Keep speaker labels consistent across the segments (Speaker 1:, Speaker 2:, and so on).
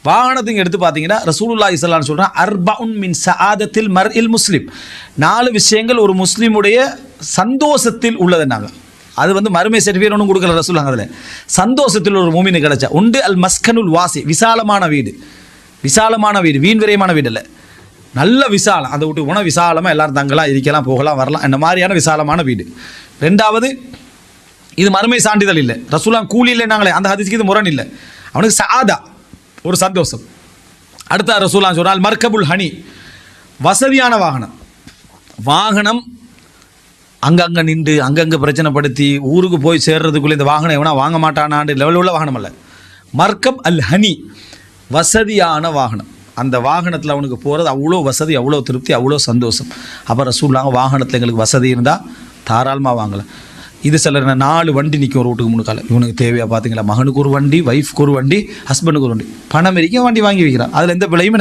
Speaker 1: வாகனத்துக்கு எடுத்து பார்த்தீங்கன்னா ரசூலுல்லாஹி ஸல்லல்லாஹு அலைஹி வஸல்லம் சொல்கிறான் அர்பஉன் மின் சஆதத்தில் மர்இல் முஸ்லிம், 4 விஷயங்கள் ஒரு முஸ்லீமுடைய சந்தோஷத்தில் உள்ளதுன்னாங்க. அது வந்து மறுமை சர்டிஃபிகேட் ஒன்றும் கொடுக்கல ரசூலுல்லாஹ். அதில் சந்தோஷத்தில் ஒரு மூமினுக்கு கிடைச்சா உண்டு அல் மஸ்கனுல் வாசி, விசாலமான வீடு. விசாலமான வீடு, வீண் விரயமான வீடு இல்லை, நல்ல விசாலம். அந்த வீட்டுக்கு போனால் விசாலமாக எல்லாரும் தங்கலாம், இருக்கலாம், போகலாம், வரலாம், இந்த மாதிரியான விசாலமான வீடு. 2வது, இது மறுமை சான்றிதழ் இல்லை, ரசூலுல்லாஹ் கூலி இல்லைனாங்களே, அந்த ஹதீஸ்க்கு இது முரண் இல்லை, அவனுக்கு சாதா ஒரு சந்தோஷம். அடுத்த ரசூலுல்லாஹ் சொல்றால் மர்கபுல் ஹனி, வசதியான வாகனம். வாகனம் அங்கங்கே நின்று அங்கங்கே பிரச்சனைப்படுத்தி ஊருக்கு போய் சேர்றதுக்குள்ளே இந்த வாகனம் எவனா வாங்க மாட்டானான்னு லெவலில் உள்ள வாகனம் அல்ல. மர்கப் அல் ஹனி, வசதியான வாகனம். அந்த வாகனத்தில் அவனுக்கு போகிறது அவ்வளோ வசதி, அவ்வளோ திருப்தி, அவ்வளோ சந்தோஷம். அப்போ ரசூலுல்லாஹ் வாகனத்தில் எங்களுக்கு வசதி இருந்தால் தாராளமாக வாங்கலாம். இது சில 4 வண்டி நிற்கும் ஒரு வீட்டுக்கு முன்னுக்கால, இவனுக்கு தேவையாக பார்த்தீங்களா, மகனுக்கு ஒரு வண்டி, ஒய்ஃப்க்கு ஒரு வண்டி, ஹஸ்பண்டுக்கு ஒரு வண்டி, பணம் வரைக்கும் வண்டி வாங்கி வைக்கிறான். அதில் எந்த விலையும்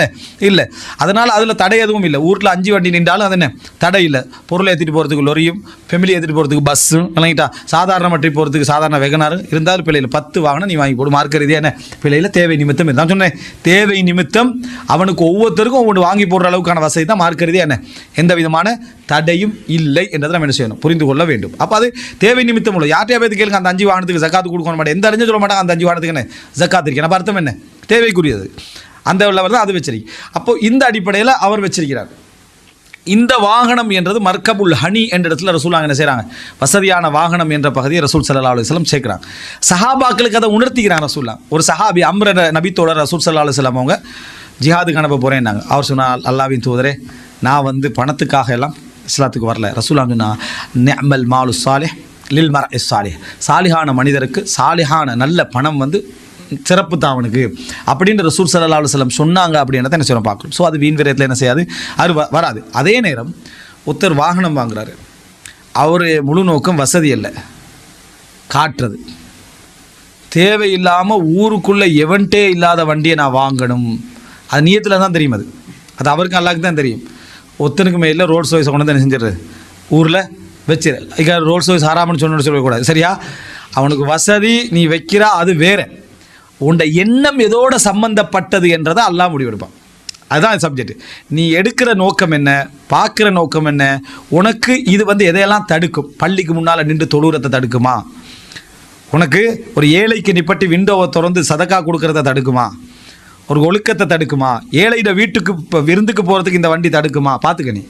Speaker 1: இல்லை. அதனால் அதில் தடை எதுவும் இல்லை. ஊரில் 5 வண்டி நின்றாலும் அது என்ன தடை இல்லை. பொருளை ஏற்றிட்டு போகிறதுக்கு லொரியும், ஃபெமிலி ஏற்றிட்டு போகிறதுக்கு பஸ்ஸும் இல்லைங்கிட்டா, சாதாரண ட்ரிப் போகிறதுக்கு சாதாரண வெகனாரும் இருந்தாலும் பிள்ளையில் 10 வாகனம் நீ வாங்கி போடு. மார்க்க ரீதியாக என்ன பிள்ளையில் தேவை நிமித்தம் தான் சொன்னேன். தேவை நிமித்தம் அவனுக்கு ஒவ்வொருத்தருக்கும் ஒவ்வொன்று வாங்கி போடுற அளவுக்கான வசதி தான் மார்க்க ரீதியாக என்ன எந்த விதமான தடையும் இல்லை என்றதை நம்ம என்ன செய்யணும், புரிந்து கொள்ள வேண்டும். அப்போ அது தேவை நிமித்தம் உள்ள யார்ட்டையா பேர் கேளுங்க, அந்த 5 வாகனத்துக்கு ஜக்காத்து கொடுக்க மாட்டேன், எந்த அறிஞ்சு சொல்ல மாட்டாங்க அந்த 5 வாகனத்துக்கு என்ன ஜக்காத்து இருக்கு. அப்போ அர்த்தம் என்ன, தேவைக்குரியது அந்த லெவலில் தான் அது வச்சிருக்கு. அப்போ இந்த அடிப்படையில் அவர் வச்சிருக்கிறார். இந்த வாகனம் என்றது மர்கபுல் ஹனி என்ற இடத்துல ரசூலுல்லாஹ் என்ன செய்கிறாங்க, வசதியான வாகனம் என்ற பகுதியை ரசூல் ஸல்லல்லாஹு அலைஹி வஸல்லம் சேர்க்கிறாங்க. சஹாபாக்களுக்கு அதை உணர்த்திக்கிறாங்க ரசூலுல்லாஹ். ஒரு சஹாபி அம்ர நபித்தோட ரசூல் ஸல்லல்லாஹு அலைஹி வஸல்லம் அவங்க ஜிஹாதுக்கு அனுப்ப போகிறேன்னாங்க. அவர் சொன்னால் அல்லாஹ்வின் தூதரே, நான் வந்து பணத்துக்காக எல்லாம் இஸ்லாத்துக்கு வரல. ரசூலுல்லாஹ் சொன்னா நிஅமல் மாலு சாலிஹ் லில் மர்இ சாலிஹ், சாலிஹான மனிதருக்கு சாலிஹான நல்ல பணம் வந்து சிறப்பு தான் அவனுக்கு அப்படின்னு ரசூல் ஸல்லல்லாஹு அலைஹி வஸல்லம் சொன்னாங்க. அப்படின்றத என்ன செய்யணும் பார்க்கணும். ஸோ அது வீண் விரயத்தில் என்ன செய்யாது, அது வராது. அதே நேரம் ஒருத்தர் வாகனம் வாங்குறாரு, அவர் முழு நோக்கம் வசதி இல்லை, காட்டுறது. தேவையில்லாமல் ஊருக்குள்ளே எவன்ட்டே இல்லாத வண்டியை நான் வாங்கணும், அது நியத்தில் தான் தெரியும். அது அவருக்கு அல்லாஹ்க்கு தான் தெரியும். ஒருத்தனுக்கு மேலே ரோல்ஸ் ராய்ஸ் கொண்டு வந்து என்ன செஞ்சிடுறது, ஊரில் வச்சிரு. இங்கே ரோல்ஸ் ராய்ஸ் ஹராம்னு சொல்லக்கூடாது, சரியா? அவனுக்கு வசதி நீ வைக்கிறா, அது வேறு. உண்ட எண்ணம் எதோட சம்பந்தப்பட்டது என்றதை அல்லாஹ் முடிவெடுப்பான். அதுதான் சப்ஜெக்ட். நீ எடுக்கிற நோக்கம் என்ன, பார்க்குற நோக்கம் என்ன, உனக்கு இது வந்து எதையெல்லாம் தடுக்கும். பள்ளிக்கு முன்னால் நின்று தொழுகிறத தடுக்குமா, உனக்கு ஒரு ஏழைக்கு நிப்பட்டி விண்டோவை திறந்து சதக்கா கொடுக்கறத தடுக்குமா, ஒரு ஒழுக்கத்தை தடுக்குமா, ஏழையிட வீட்டுக்கு விருந்துக்கு போகிறதுக்கு இந்த வண்டி தடுக்குமா, பார்த்துக்க நீ.